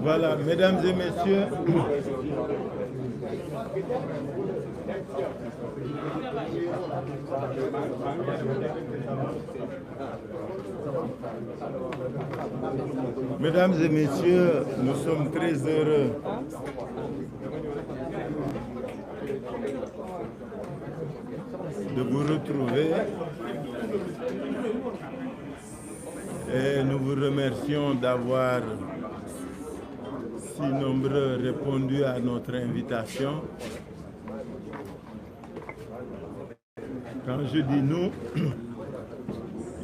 Voilà, mesdames et messieurs, mesdames et messieurs, nous sommes très heureux de vous retrouver et nous vous remercions d'avoir si nombreux répondu à notre invitation. Quand je dis nous,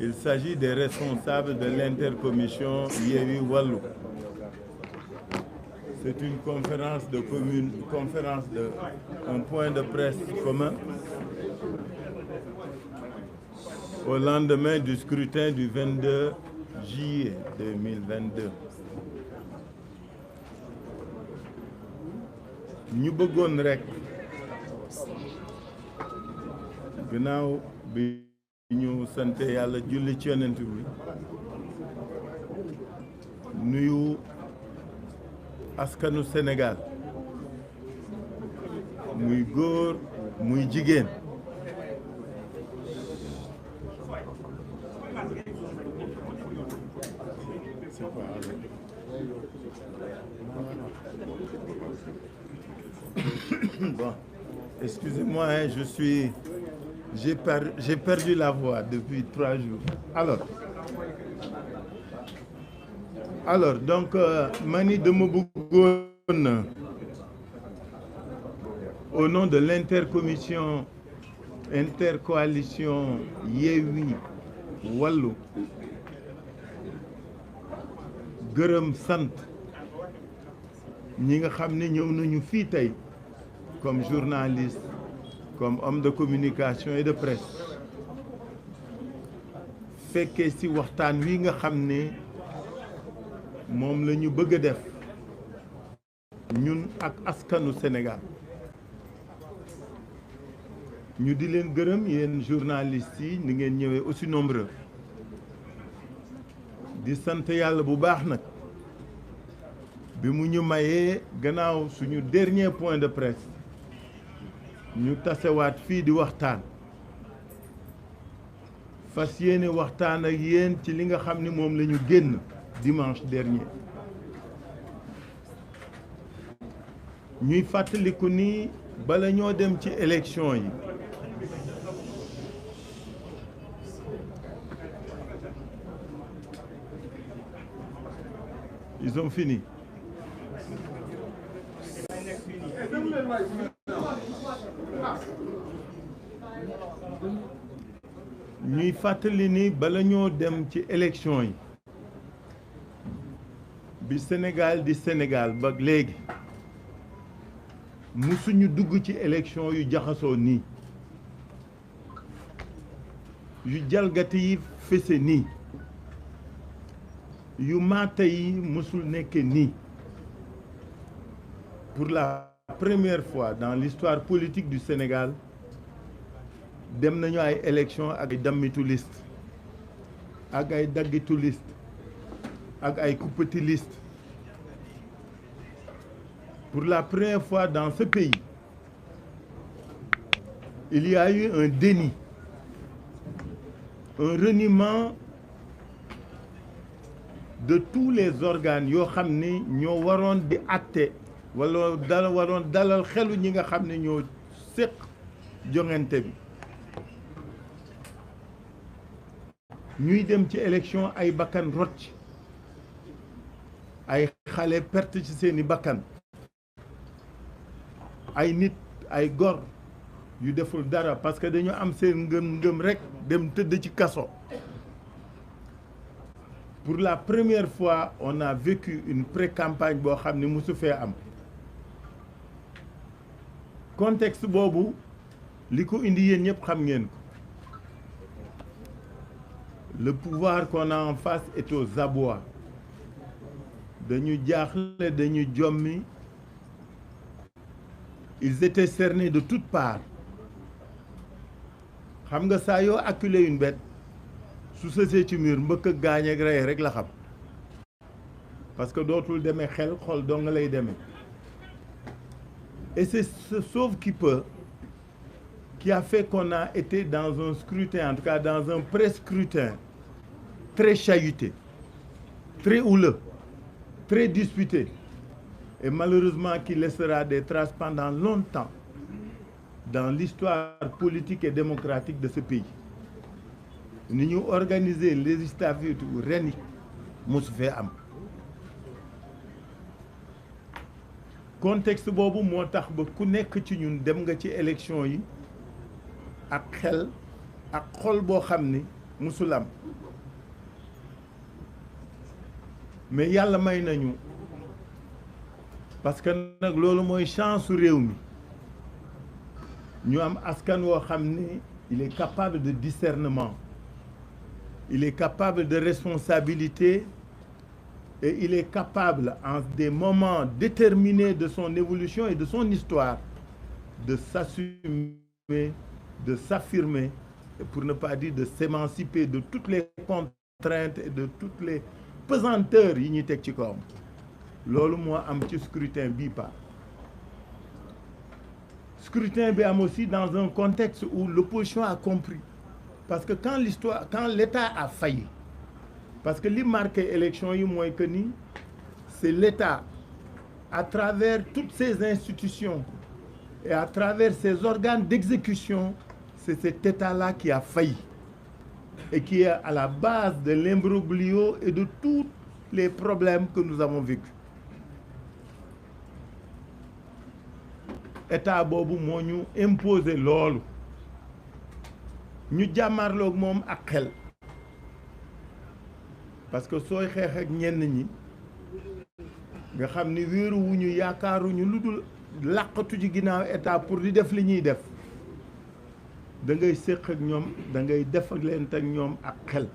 il s'agit des responsables de l'intercommission Yewwi Wallu. C'est une conférence de un point de presse commun au lendemain du scrutin du 22 juillet 2022. ñu bëggoon rek gannaaw bi ñu sante yàlla julli ci yonent bi nuyu askanu Sénégal muy góor muy jigéen bon, excusez-moi, hein, j'ai perdu la voix depuis 3 jours. Alors donc mani dama bëggoon au nom de intercoalition Yewwi Wallu gërëm sant ñi nga xam ne ñëw nañu fii tey comme journaliste, comme homme de communication et de presse fekkee ci waxtaan wi nga xam ne moom la ñu bëgg a def ñun ak askanu Sénégal ñu di leen gërëm yéen journalistes yi ni ngeen ñëwee aussi nombreux di sant yàlla bu baax nag bi mu ñu mayee gannaaw suñu dernier point de presse ñu tasewaat fii di waxtaan fas yéene waxtaan ak yéen ci li nga xam ni moom la ñu génn dimanche dernier ñuy fàttaliku ni bala ñoo dem ci élection yi ils ont fini. ñuy fàttali ni bala ñoo dem ci élection yi bi Sénégal di Sénégal ba léegi musuñu dugg ci élection yu jaxasoo nii yu jalgati yi fese nii yu maata yi musul nekke nii pour la première fois dans l'histoire politique du Sénégal dem nañu ay élection ak ay dammitu liste ak ay daggitu liste ak ay kuppati liste pour la première fois dans ce pays il y a eu un déni, un reniement de tous les organes yoo xam ni ñoo waroon di àtte wala waroon dalal xelu ñi nga xam ne ñoo séq joŋante bi ñuy dem ci élection ay bakkan rot ay xale perte ci seeni bakkan ay nit ay gor yu deful dara parce que dañu am seen ngëm rek dem tëdd ci kaso. Pour la première fois on a vécu une pré-campagne boo xam ne musu fee am contexte boobu li ko indi yéen ñëpp xam ngeen ko. Le pouvoir qu'on a en face est aux abois dañu jaaxle dañu jommi ils étaient cernés de toutes parts xam nga saa yoo acculé une bête su sësee ci mur mbëkk ak gaañ ak rey rek la xam parce que dootul demee xel xol doo nga lay demee et c'est ce sauve qui peut qui a fait qu'on a été dans un scrutin, en tout cas dans un pré-scrutin très chahuté, très houleux, très disputé, et malheureusement qui laissera des traces pendant longtemps dans l'histoire politique et démocratique de ce pays. Ni ñu organiser législative ren yi mosu fee am contexte boobu moo tax ba ku nekk ci ñun dem nga ci élection yi ak xel ak xol boo xam ni musul am mais yàlla may nañu parce que nag loolu mooy chance su réew mi ñu am askan woo xam ni il est capable de discernement, il est capable de responsabilité et il est capable en des moments déterminés de son évolution et de son histoire de s'assumer, de s'affirmer et pour ne pas dire de s'émanciper de toutes les contraintes et de toutes les pesanteurs yi ñuy teg ci kawam loolu moo am ci scrutin bii pas scrutin bi am aussi dans un contexte où l'opposition a compris parce que quand l'État a failli parce que li marqué élection yi mooy que ni c'est l'État à travers toutes ses institutions et à travers ses organes d'exécution, c'est cet État-là qui a failli et qui est à la base de l'imbroglio et de tous les problèmes que nous avons vécus. État boobu moo ñu imposer loolu ñu jàmmarloog moom ak xel parce que sooy xeex ak ñenn ñi nga xam ni wéeru wu ñu yaakaaruñu lu dul làqatu ci ginnaaw état pour di def li ñuy def da ngay séq ak ñoom da ngay def ak leen ak ñoom ak xel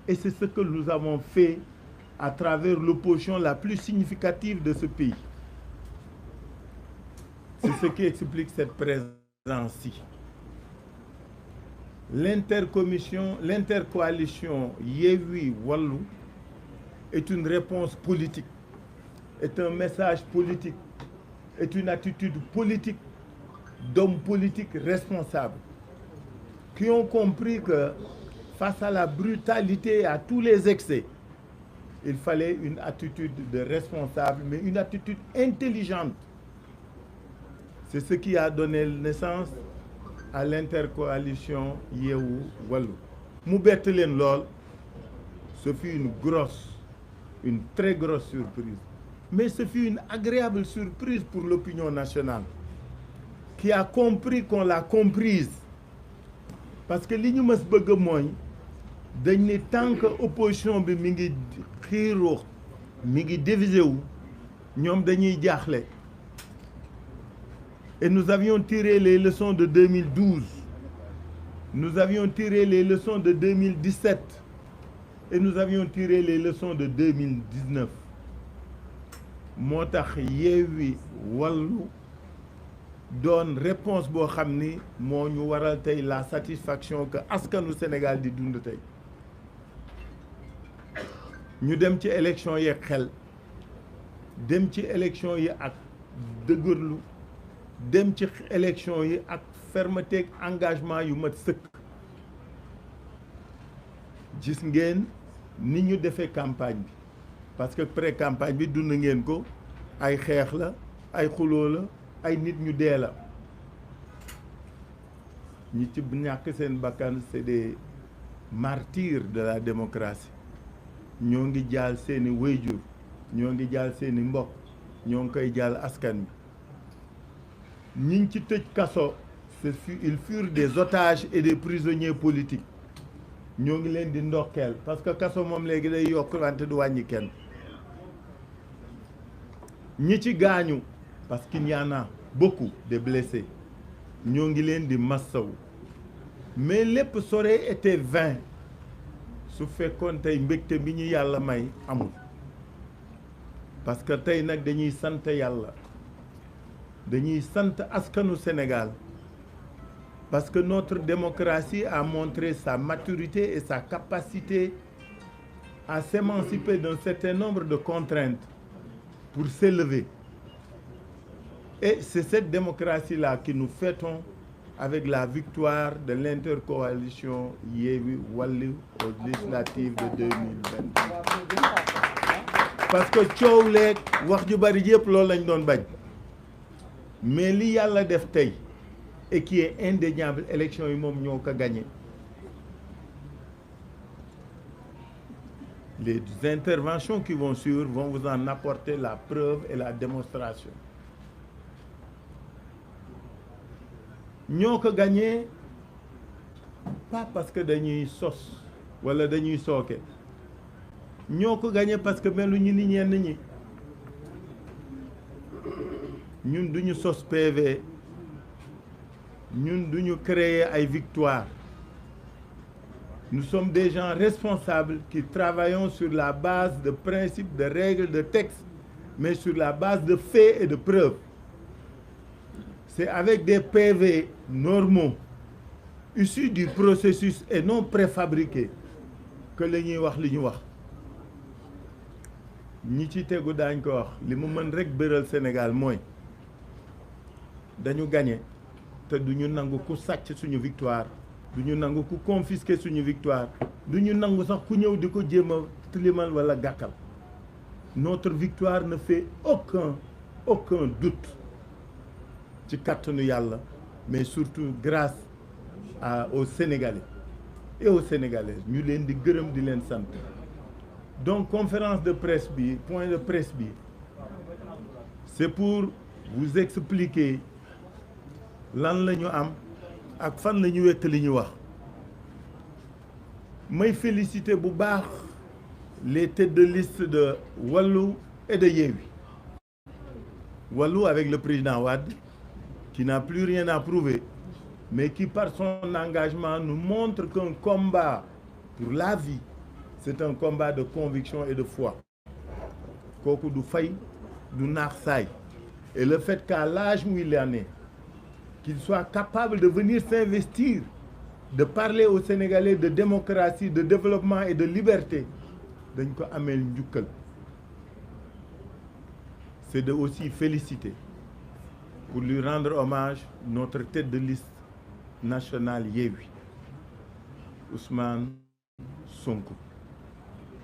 et c'est ce que nous avons fait à travers l'opposition la plus significative de ce pays. C'est ce qui explique cette présence-ci. L'intercoalition Yewwi Wallu est une réponse politique, est un message politique, est une attitude politique d'hommes politiques responsables qui ont compris que face à la brutalité et à tous les excès, il fallait une attitude de responsable, mais une attitude intelligente. C'est ce qui a donné naissance à l'intercoalition Yewwi Wallu. Mu bett leen lool, ce fut une très grosse surprise. Mais ce fut une agréable surprise pour l'opinion nationale qui a compris qu'on l'a comprise. Parce que li ñu mës bëgg mooy dañ ne tant que opposition bi mi ngi xiiroo mi ngi divisé wu ñoom dañuy jaaxle. Et nous avions tiré les leçons de 2012. Nous avions tiré les leçons de 2017. Et nous avions tiré les leçons de 2019. moo tax Yewwi Wallu doon réponse boo xam ni moo ñu waral tey la satisfaction que askanu Sénégal di dund tey ñu dem ci élection yi ak xel dem ci élection yi ak dëgërlu dem ci élection yi ak fermeté ak engagement yu mat sëkk gis ngeen ni ñu defee campagne bi parce que pré-campagne bi dund ngeen ko ay xeex la ay xuloo la ay nit ñu dee la ñi ci ñàkk seen bakkan c'est des martyrs de la démocratie ñoo ngi jaal seeni wéyjur ñoo ngi jaal seeni mbokk ñoo ngi koy jaal askan bi ñiñ ci tëj kaso ils furent des otages et des prisonniers politiques ñoo ngi leen di ndokkeel parce que kaso moom léegi day yokk wante du wàññi kenn ñi ci gaañu parce qu'il y en a beaucoup de blessés ñoo ngi leen di massaw mais lépp saurait été vain su fekkoon tey mbégte bi ñu yàlla may amul parce que tey nag dañuy sant yàlla dañuy sant askanu Sénégal parce que notre démocratie a montré sa maturité et sa capacité à s'émanciper d'un certain nombre de contraintes pour s'élever. Et c'est cette démocratie-là que nous fêtons avec la victoire de l'intercoalition Yewwi Wallu aux législatives de 2022. Parce que coow leeg wax ju bari yëpp loolu lañ doon bañ mais li yàlla def tey et qui est indéniable élection yi moom ñoo ko gagné. Les interventions qui vont suivre vont vous en apporter la preuve et la démonstration. ñoo ko gagné pas parce que dañuy sos wala dañuy sooke ñoo ko gagné parce que melu ñu ni ñenn ñi ñun duñu sos PV ñun duñu créer ay victoire. Nous sommes des gens responsables qui travaillons sur la base de principes, de règles, de textes, mais sur la base de faits et de preuves. C'est avec des PV normaux, issus du processus et non préfabriqués, que la ñuy wax li ñu wax. ñi ci tegu daañ ko wax li mu mën rek bëral Sénégal mooy dañu gagné te duñu nangu ku sàcc suñu victoire. du ñu nangu ku confisquer suñu victoire du ñu nangu sax ku ñëw di ko jéem a tilimal wala gàkkal. Notre victoire ne fait aucun doute ci kàttanu yàlla mais surtout grâce aux Sénégalais et aux Sénégalaises ñu leen di gërëm di leen sant. Donc conférence de presse bi point de presse bi c'est pour vous expliquer lan la ñu am ak fan la ñu wekk li ñu wax. may féliciter bu baax les têtes de liste de Wallu et de Yewwi. Wallu avec le président Wade qui n'a plus rien à prouver mais qui par son engagement nous montre qu'un combat pour la vie c'est un combat de conviction et de foi. kooku du fay du naax saay et le fait qu'à l'âge où il en est qu'il soit capable de venir s'investir, de parler aux Sénégalais de démocratie, de développement et de liberté, dañ ko ameel njukkal. C'est de aussi féliciter pour lui rendre hommage notre tête de liste nationale Yewwi, Ousmane Sonko,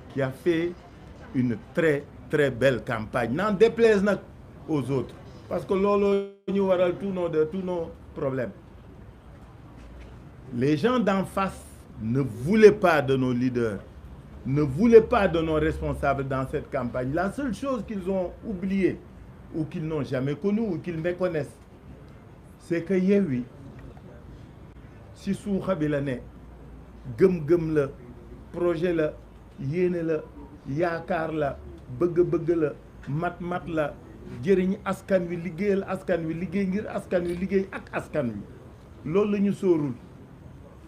qui a fait une très belle campagne. N'en déplaise nag aux autres. Parce que loolu ñu waral tous nos problèmes. Les gens d'en face ne voulaient pas de nos leaders, ne voulaient pas de nos responsables dans cette campagne. La seule chose qu'ils ont oubliée ou qu'ils n'ont jamais connue ou qu'ils méconnaissent, c'est que Yewwi si suuxa bi la ne gëm-gëm la projet la yéene la yaakaar la bëgg-bëgg la mat-mat la jëriñ askan wi liggéeyal askan wi liggéey ngir askan wi liggéey ak askan wi loolu la ñu sóorul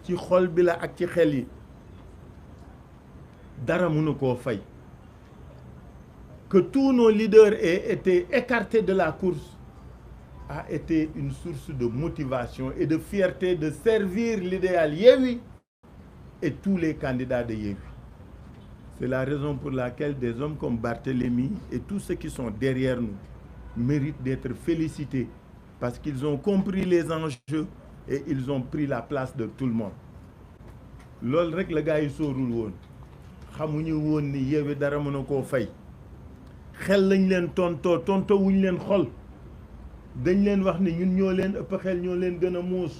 ci xol bi la ak ci xel yi dara mënu koo fay. Que tous nos leaders aient été écartés de la course a été une source de motivation et de fierté de servir l'idéal Yewwi et tous les candidats de Yewwi. C'est la raison pour laquelle des hommes comme Barthélémy et tous ceux qui sont derrière nous méritent d'être félicités parce qu'ils ont compris les enjeux et ils ont pris la place de tout le monde. loolu rek la gars yi sóorul woon xamuñu woon ni Yewwi dara mën a koo fay xel lañ leen tontoo wuñ leen xol dañ leen wax ni ñun ñoo leen ëpp xel ñoo leen gën a muus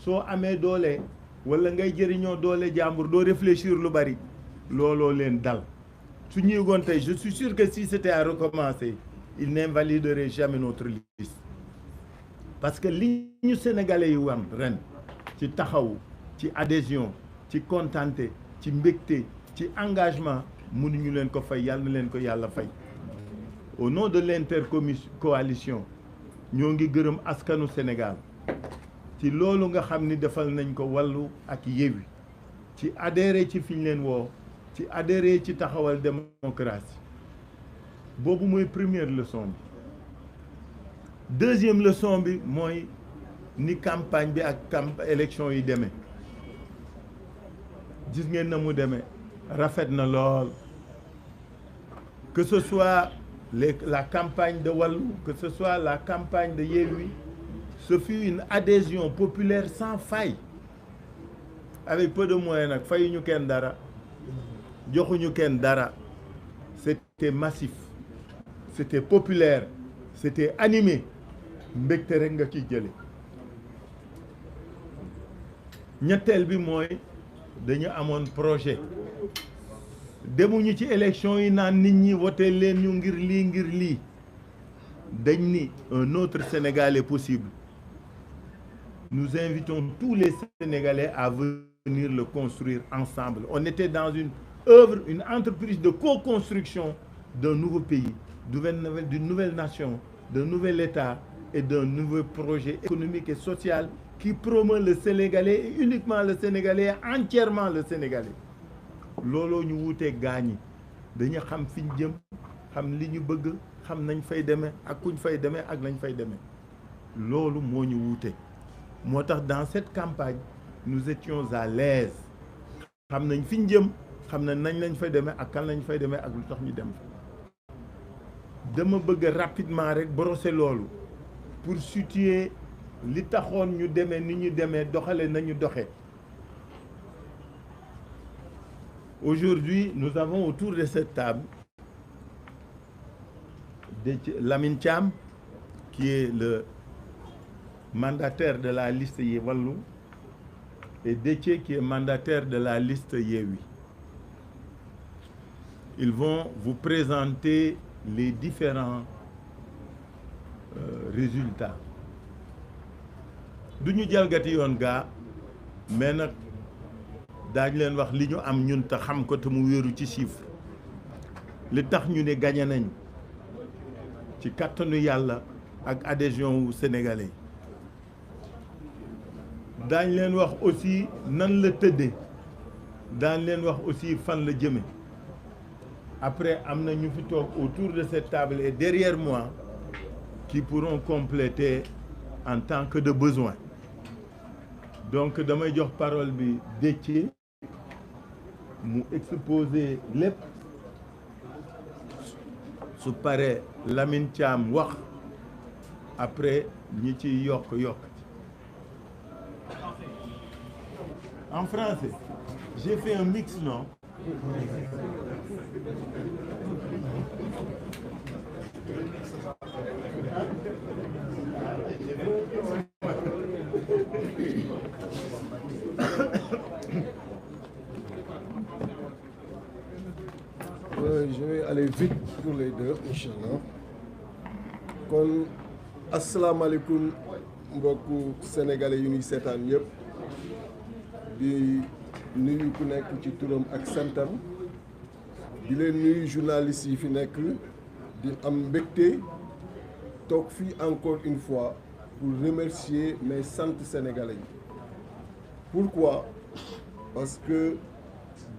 soo amee doole wala ngay jëriñoo doole jàmbur doo réfléchir lu bari looloo leen dal. su ñu yëgoon tey je suis sûr que si c'était à recommencer il n'invaliderait jamais notre liste parce que li ñu sénégalais yi wan ren ci taxawu ci adhésion ci contenté ci mbégte ci engagement mënuñu leen ko fay yàlla na leen ko yàlla fay. Au nom de l'intercoalition ñoo ngi gërëm askanu Sénégal ci loolu nga xam ni defal nañ ko Wallu ak Yewwi ci adhéré ci fi ñu leen woo ci adhéré ci taxawal démocratie boobu mooy première leçon bi. Deuxième leçon bi mooy ni campagne bi ak élection yi demee gis ngeen na mu demee rafet na lool que ce soit la campagne de Wallu, que ce soit la campagne de Yewwi, ce fut une adhésion populaire sans faille avec peu de moyens nag fayuñu kenn dara joxuñu kenn dara. C'était massif, c'était populaire, c'était animé mbégte rek nga ciy jële. ñetteel bi mooy dañu amoon projet demuñu ci élection yi naan nit ñi voté leen ñu ngir lii dañ ni un autre Sénégal est possible. Nous invitons tous les Sénégalais à venir le construire ensemble. On était dans une œuvre, une entreprise de co-construction d'un nouveau pays, d'une nouvelle nation, d'un nouvel État et d'un nouveau projet économique et social qui promeut le Sénégalais et uniquement le Sénégalais, entièrement le Sénégalais. looloo ñu wuutee gaañi dañu xam fi ñu jëm xam li ñu bëgg xam nañ fay demee ak kuñ fay demee ak lañ fay demee loolu moo ñu wuute moo tax dans cette campagne nous étions à l'aise xam nañ fi ñu jëm xam nañ nañ lañ fay demee ak kan lañ fay demee ak lu tax ñu dem dama bëgg rapidement rek brosser loolu pour situer li taxoon ñu demee ni ñu demee doxale nañu doxe. Aujourd'hui, nous avons autour de cette table Lamine Thiam, qui est le mandataire de la liste Wallu, et Déthié, qui est mandataire de la liste Yewwi. Ils vont vous présenter les différents résultats. duñu jalgati yoon gaa mais nag daañu leen wax li ñu am ñun te xam ko te mu wéeru ci chiffre li tax ñu ne gagné nañu ci kàttanu yàlla ak adhésion wu sénégalais daañ leen wax aussi nan la tëddee daañ leen wax aussi fan la jëme après am na ñu fi toog autour de cette table et derrière moi qui pourront compléter en tant que de besoin. Donc damay jox parole bi Déthié mu exposer lépp su paree Lamine Thiam wax après ñi ci yokk en français j'ai fait un mix non Je vais aller vite pour les deux, Inch'Allah. Kon asalaamaaleykum mbokku sénégalais yu ñuy seetaan yëpp di nuyu ku nekk ci turam ak santam di leen nuyu journalistes yi fi nekk di am mbégte toog fii encore une fois pour remercier mes sant sénégalais yi. Pourquoi? Parce que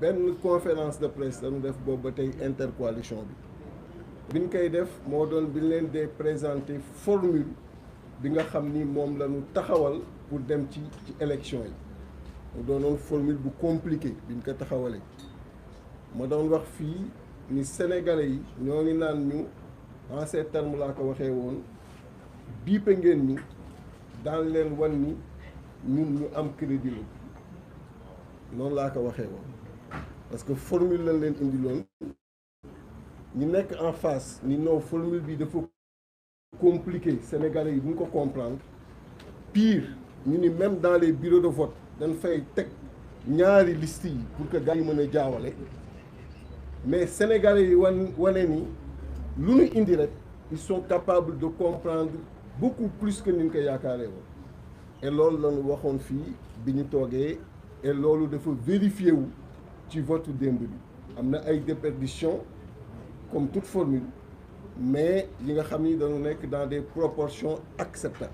benn conférence de presse dañu def boobu ba tey intercoalition bi ñu koy def moo doon bi ñu leen dee présenter formule bi nga xam ni moom la ñu taxawal pour dem ci élection yi mu doonoon formule bu compliqué bi ñu ko taxawalee ma doon wax fii ni sénégalais yi ñoo ngi naan ñu en ces termes laa ko waxee woon biipe ngeen ñu daan leen wan ni ñun ñu am crédit la noonu laa ko waxee woon parce que formule lañ leen indiloon ñu nekk en face ni non formule bi dafa compliqué sénégalais yi bu ñu ko comprendre pire ñu ni même dans les bureaux de vote dañ fay teg ñaari liste yi pour que gars yi mën a jaawale mais sénégalais yi wane ni lu ñu indi rek ils sont capables de comprendre beaucoup plus que ni ñu ko yaakaaree woon et loolu lañu waxoon fii bi ñu toogee et loolu dafa vérifié wu ci vote démb bi am na ay déperditions comme toute formule mais yi nga xam ni dañu nekk dans des proportions acceptables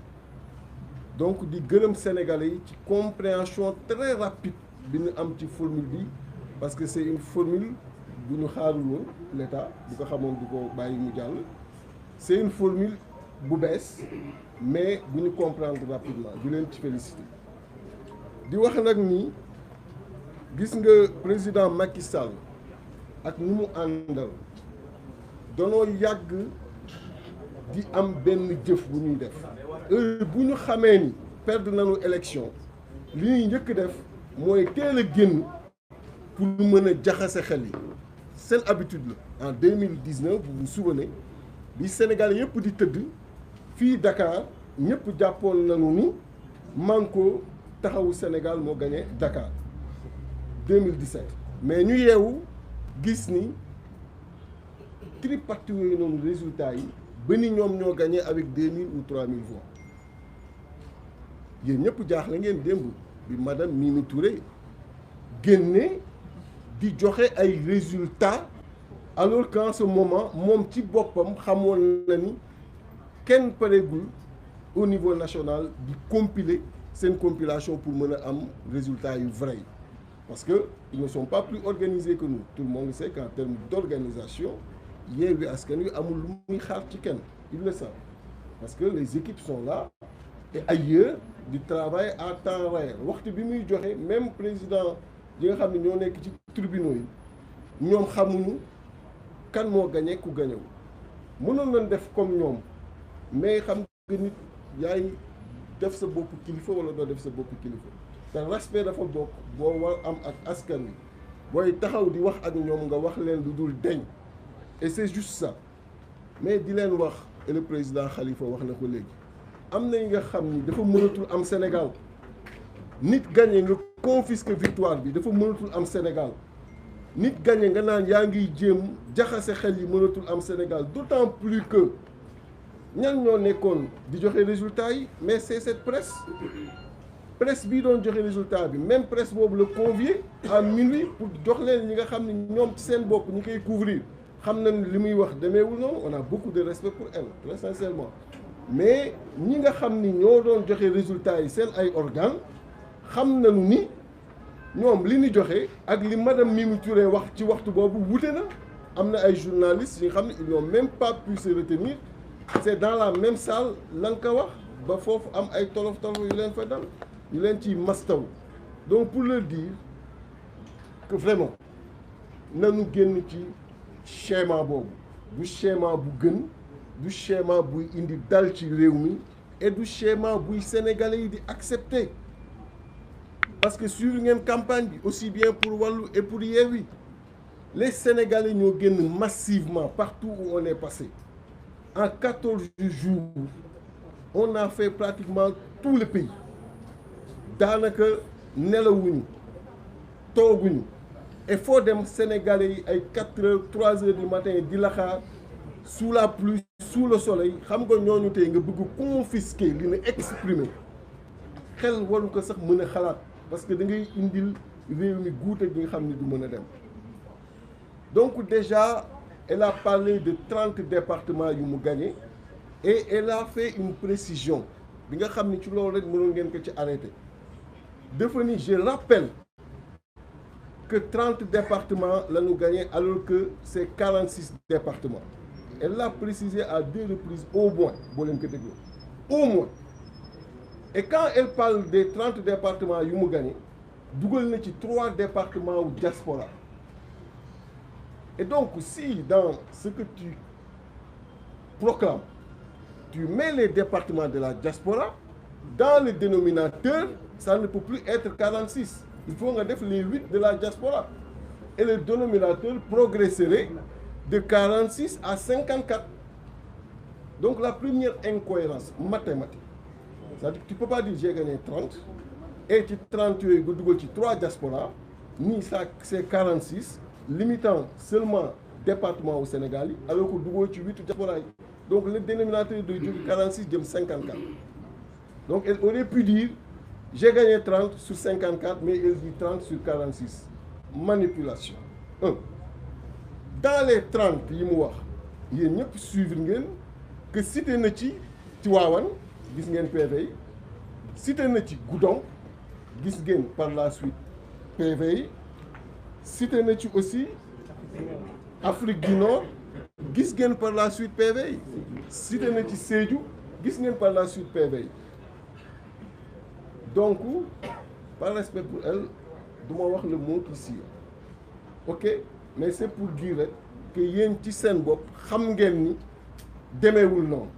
donc di gërëm sénégalais yi ci compréhension très rapide bi ñu am ci formule bi parce que c'est une formule bu ñu xaarul woon l'État bu ko xamoon du ko bàyyi mu jàll c'est une formule bu bees mais bu ñu comprendre rapidement di leen ci féliciter di wax nag ni gis nga président Macky Sall ak ñi mu àndal danoo yàgg di am benn jëf bu ñuy def bu ñu xamee ni perdre nañu élection li ñuy njëkk def mooy teel a génn pour mën a jaxase xel yi seen habitude la. En 2019 vous vous souvenez bi Sénégal yëpp di tëdd fii Dakar ñëpp jàppoon nañu ni Manko Taxawu Sénégal moo gagné Dakar 2017 mais ñu yeewu gis ni tripartite yooyu noonu résultat yi ba ni ñoom ñoo gagné avec 2000 ou 3000 voix yéen ñëpp jaaxle ngeen démb bi madame Mimi Touré génne di joxe ay résultats alors qu'en ce moment moom ci boppam xamoon na ni kenn pareegul au niveau national di compiler seen compilation pour mën a am résultats yu vrai parce que ils ne sont pas plus organisés que nous. Tout le monde sait qu'en termes d'organisation Yewwi Askan Wi amul lu muy xaar ci kenn, ils le savent parce que les équipes sont là et ailleurs du travail à temps réel. Waxtu bi muy joxe même président yi nga xam ne ñoo nekk ci tribunaux yi ñoom xamuñu kan moo gagné ku gagné wu mënoon nañ def comme ñoom mais xam nga nit yaay def sa bopp kilifa wala doo def sa bopp kilifa te respect dafa bokk boo war am ak askan wi booy taxaw di wax ak ñoom nga wax leen lu dul deñ et c'est juste ça mais di leen wax et le président Khalifa wax na ko léegi am na yi nga xam ni dafa mënatul am Sénégal nit gagné nga confisque victoire bi dafa mënatul am Sénégal nit gagné nga naan yaa ngi jéem jaxase xel yi mënatul am Sénégal d'autant plus que ñan ñoo nekkoon di joxe résultat yi mais c'est cette presse bii doon joxe résultat bi même presse boobu la convié à minuit pour jox leen ñi nga xam ne ñoom ci seen bopp ñu koy couvrir xam nañ li muy wax demeewul noonu on a beaucoup de respect pour elle très sincèrement mais ñi nga xam ni ñoo doon joxe résultat yi seen ay organes xam nañu ni ñoom li ñu joxe ak li madame Mimi Touré wax ci waxtu boobu wute na am na ay journalistes yi nga xam ne ils n'ont même pas pu se retenir c'est dans la même salle lan ko wax ba foofu am ay tolof yu leen fa dal yu leen ci mastaw donc pour leur dire que vraiment nanu génn ci schéma boobu du schéma bu gën du schéma buy indi dal ci réew mi et du schéma buy sénégalais yi di accepter parce que suivre ngeen campagne bi aussi bien pour Wallu et pour Yewwi les sénégalais ñoo génn massivement partout où on est passé en 14 jours on a fait pratiquement tout le pays daanaka nelawuñu tooguñu et foo dem sénégalais yi ay 4 heures 3 heures du matin di la xaar sous la pluie sous le soleil xam nga ñooñu tey nga bëgg confisquer li na exprimer xel waru ko sax mën a xalaat parce que da ngay indil réew mi guute gi nga xam ne du mën a dem donc déjà elle a parlé de 30 départements yu mu gagné et elle a fait une précision bi nga xam ni ci loolu rek mënoon ngeen ko ci arrêté dafa ni je rappelle que 30 départements la ñu gagné alors que c'est 46 départements elle l'a précisé à 2 reprises au moins boo leen ko dégloo au moins et quand elle parle des 30 départements yu mu gagné dugal na ci 3 départements wu diaspora et donc si dans ce que tu proclames tu mets les départements de la diaspora dans le dénominateur ça ne peut plus être 46 il faut nga def les 8 de la diaspora et le dénominateur progresserait de 46 à 54 donc la première incohérence mathématique c'est-à-dire que tu peux pas dire j'ai gagné 30 et ci 30 yooyu nga dugal ci 3 diaspora ni ça c'est 46 limitant seulement département au Sénégal yi alors que dugal ci 8 diaspora yi donc le dénominateur de jóge 46 jëm 54 donc elle aurait pu dire j'ai gagné 30 sur 54 mais elle dit 30 sur 46 manipulation 1 dans les 30 yi mu wax yéen ñëpp suivre ngeen que cité na ci Tivaouane gis ngeen PV yi cité na ci Goudomp gis ngeen par la suite PV yi cité na ci aussi Afrique du Nord gis ngeen par la suite PV yi cité na ci Sédhiou gis ngeen par la suite PV yi donc par respect pour elle du ma wax le mot qui sied ok mais c'est pour dire rek que yéen ci seen bopp xam ngeen ni demeewul noonu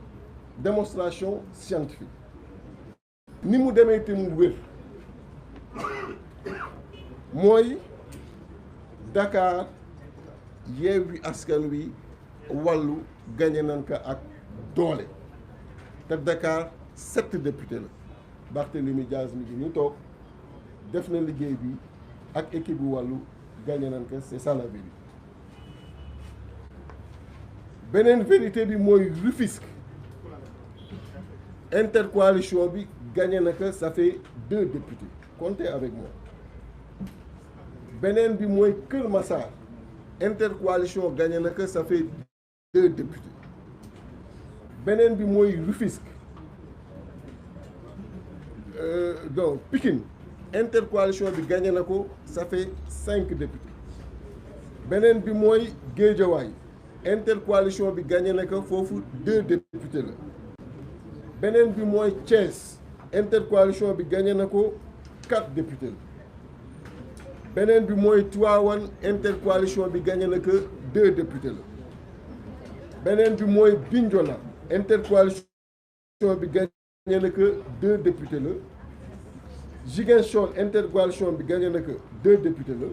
démonstration scientifique ni mu demee te mu wér mooy Dakar Yewwi Askan Wi wàllu gagné nañ ko ak doole te Dakar 7 députés la Barthélémy Diaz mi ngi ñu toog def na liggéey bi ak équipe bu wàllu gagné nañ ko c'est ça la vérité. beneen vérité bi mooy Rufisque intercoalition bi gagné na ko ça fait 2 députés comptez avec moi. beneen bi mooy Kër Massar intercoalition gagné na ko ça fait 2 députés. beneen bi mooy Rufisque donc Pikine intercoalition bi gagné na ko ça fait 5 députés. beneen bi mooy Guédiawaye intercoalition bi gagné na ko foofu 2 députés la. beneen bi mooy Thiès intercoalition bi gagné na ko 4 députés la. beneen bi mooy Tivaouane intercoalition bi gagné na ko 2 députés la. beneen bi mooy Bignona intercoalition bi gagné na ko 2 députés la. Ziguinchor intercoalition bi gagné na ko 2 députés la.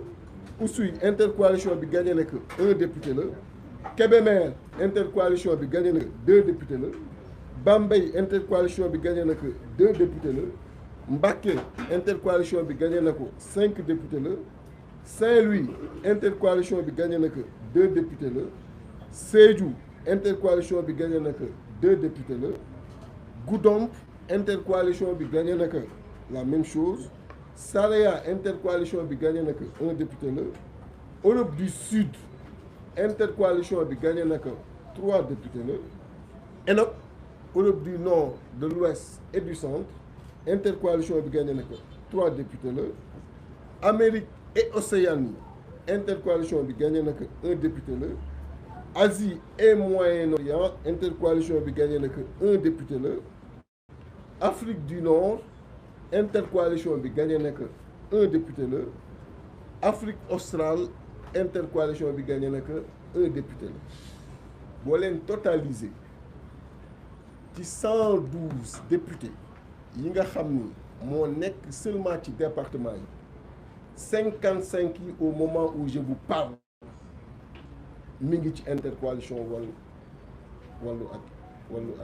Oussouye intercoalition bi gagné na ko 1 député la. Kébémer intercoalition bi gagné na ko 2 députés la. Bambey intercoalition bi gagné na ko 2 députés la. Mbacké intercoalition bi gagné na ko 5 députés la. Saint-Louis intercoalition bi gagné na ko 2 députés la. Sédhiou intercoalition bi gagné na ko 2 députés la. Goudomp intercoalition bi gagné na ko la même chose. Saraya intercoalition bi gagné na ko 1 député la. Europe du Sud intercoalition bi gagné na ko 3 députés la. ENOC Europe du Nord, de l'Ouest et du Centre intercoalition bi gagné na ko 3 députés la. Amérique et Océanie intercoalition bi gagné na ko 1 député la. Asie et Moyen-Orient intercoalition bi gagné na ko 1 député la. Afrique du Nord intercoalition bi gagné na ko 1 député la. Afrique australe intercoalition bi gagné na ko 1 député la. boo leen totaliser ci 112 députés yi nga xam ni moo nekk seulement ci département yi 55 yi au moment où je vous parle mi ngi ci intercoalition wàllu ak Yewwi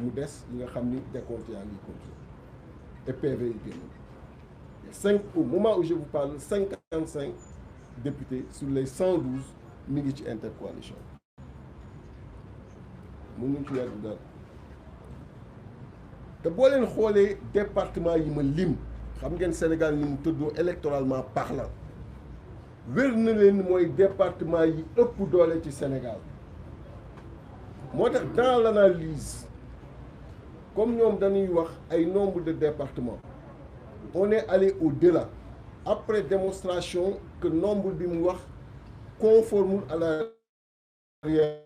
mu des yi nga xam ni décompte yaa ngi continuer et PV yi génn au moment où je vous parle 55 députés sur les 112 mi ngi ci intercoalition mënuñ ci yàgg dara te boo leen xoolee département yi ma lim xam ngeen Sénégal ni mu tëddoo électoralement parlant wér na leen mooy département yi ëpp doole ci Sénégal moo tax dans l'analyse comme ñoom dañuy wax ay nombre de départements on est allé au-delà après démonstration que nombre bi mu wax conforme à la réalité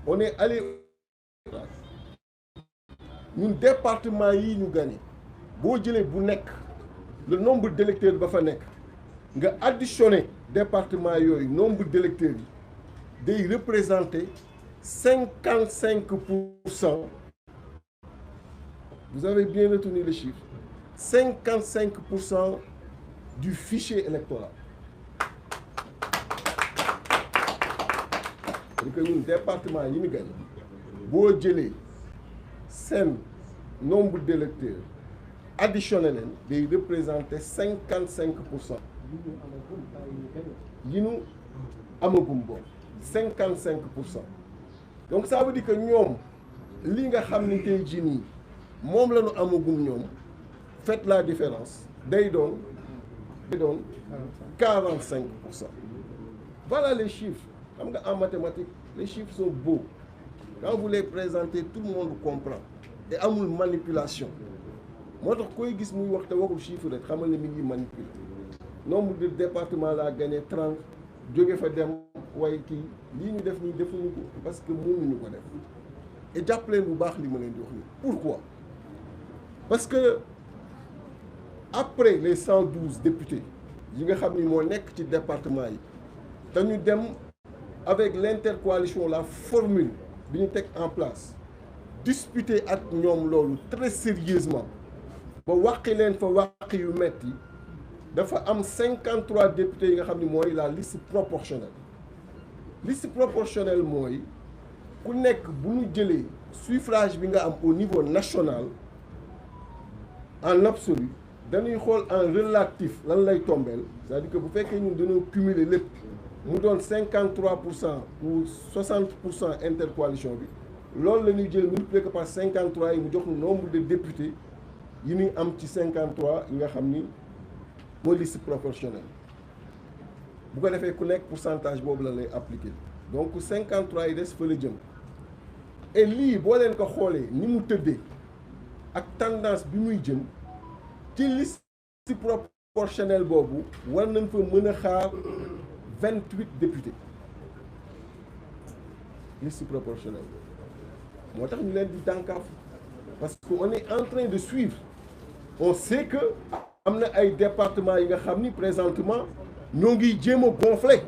on est allé ñun département yi ñu gagné boo jëlee bu nekk le nombre d'électeurs ba fa nekk nga additionné département yooyu nombre d'électeurs yi day représenter 55%. Vous avez bien retenu le chiffre. 55% du fichier électoral. C'est que ñun département yi ñu gagné boo jëlee seen nombre d'électeurs additionné leen day représenter 55%. yi ñu amagum boobu 55%. donc ça veut dire que ñoom li nga xam ni tey jii nii moom la ñu amagum ñoom faites la différence day doon 45%. Voilà les chiffres. Xam nga en mathématiques les chiffres sont beaux. Quand vous les présentez tout le monde comprend et amul manipulation. moo tax koy gis muy wax te waxul chiffre rek xamal ne mi ngi manipuler. Nombre de départements laa gagné 30 jóge fa dem waaye kii lii ñu def nii defuñu ko parce que mënuñu ko def et jàpp leen bu baax li ma leen di wax nii. Pourquoi? Parce que après les 112 députés yi nga xam ni moo nekk ci département yi te ñu dem avec l'intercoalition la formule bi ñu teg en place discuter ak ñoom loolu très sérieusement ba wàqi leen fa wàqi yu metti dafa am 53 députés yi nga xam ni mooy la liste proportionnelle mooy ku nekk bu ñu jëlee suffrage bi nga am au niveau national en absolu dañuy xool en relatif lan lay tombeel c'est-à-dire que bu fekkee ñun dañoo cumuler lépp mu doon 53% ou 60% intercoalition bi loolu la ñuy jël multiplié ko par 53 yi mu jox ñu nombre de députés yi ñuy am ci 53 yi nga xam ni mooy liste proportionnelle bu ko defee ku nekk pourcentage boobu la lay appliquer donc 53 yi des fa la jëm et lii boo leen ko xoolee ni mu tëddee ak tendance bi muy jëm ci liste proportionnelle boobu war nañ fa mën a xaar 28 députés liste proportionnelle moo tax ñu leen di dànkaaf parce que on est en train de suivre on sait que am na ay départements yi nga xam ni présentement ñoo ngi jéem a gonfler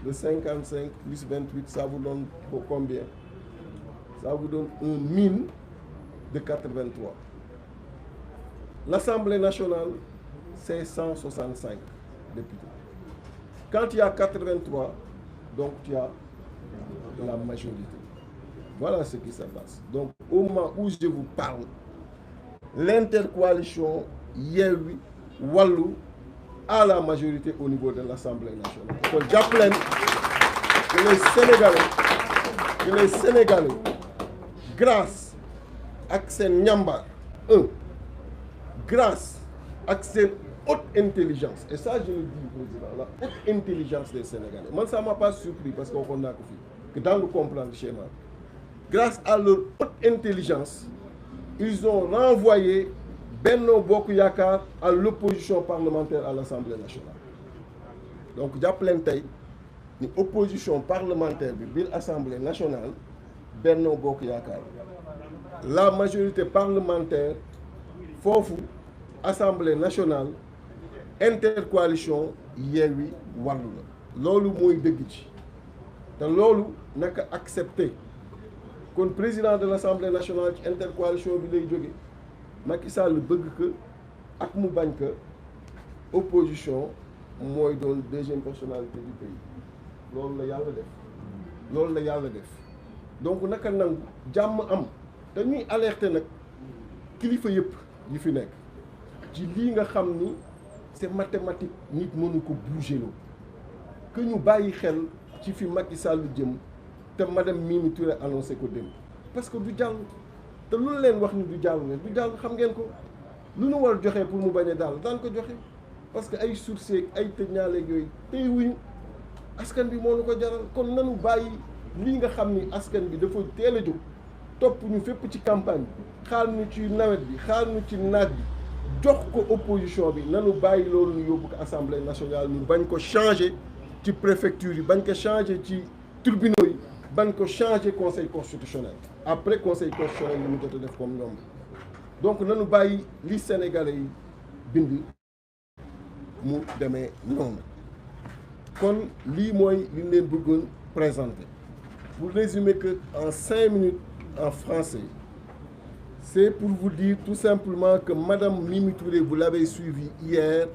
de 55 plus 28, ça vous donne combien? Ça vous donne un mine de 83. L'Assemblée nationale, c'est 165 députés. Quand il y a 83, donc tu as la majorité. Voilà ce qui se passe. Donc, au moment où je vous parle, l'intercoalition Yewwi Wallu à la majorité au niveau de l'Assemblée nationale. Donc, j'appelle que les Sénégalais, grâce à seen ñambar, grâce à cette haute intelligence, et ça je le dis, président, la haute intelligence des Sénégalais. Moi, ça ne m'a pas surpris parce qu'on a que dans le comprendre schéma, grâce à leur haute intelligence, ils ont renvoyé Benno Bokk Yakaar à l'opposition parlementaire à l'Assemblée nationale. Donc jàppaleen tey ni opposition parlementaire bi biir Assemblée nationale Benno Bokk Yakaar la majorité parlementaire foofu Assemblée nationale intercoalition Yewwi Wallu la loolu mooy dëgg ci te loolu naka accepté kon président de l'Assemblée nationale ci intercoalition bi lay jóge Macky Sall bëgg que ak mu bañ que opposition mooy doon deuxième personnalité du pays loolu la yàlla def donc naka nangu jàmm am te ñuy alerter nag kilifa yëpp yi fi nekk ci lii nga xam ni c'est mathématique nit mënu ko bouger loo que ñu bàyyi xel ci fi Macky Sall jëm te madame Mimi Touré annoncé ko dem parce que du jàll te lu leen wax ni du jàll xam ngeen ko lu nu war joxe pour mu bañ a daal daan ko joxe parce que ay surseeg ay tëj ñaaleeg yooyu tey wuñu askan bi moo nu ko jaral kon nanu bàyyi lii nga xam ni askan bi dafa teel a jóg topp ñu fépp ci campagne bi xaar ñu ci nawet bi xaar ñu ci naaj bi jox ko opposition bi nanu bàyyi loolu ñu yóbbu ko assemblée nationale ñu bañ ko changer ci préfecture yi bañ ko changer ci tribunaux yi bañ ko changer conseil constitutionnel après conseil constitutionnel li mu jot a def comme ñoom donc nanu bàyyi li sénégalais yi bind mu demee noonu kon lii mooy li leen bëggoon présenter pour résumer que en 5 minutes en français c'est pour vous dire tout simplement que madame Mimi Touré, vous l'avez suivi hier,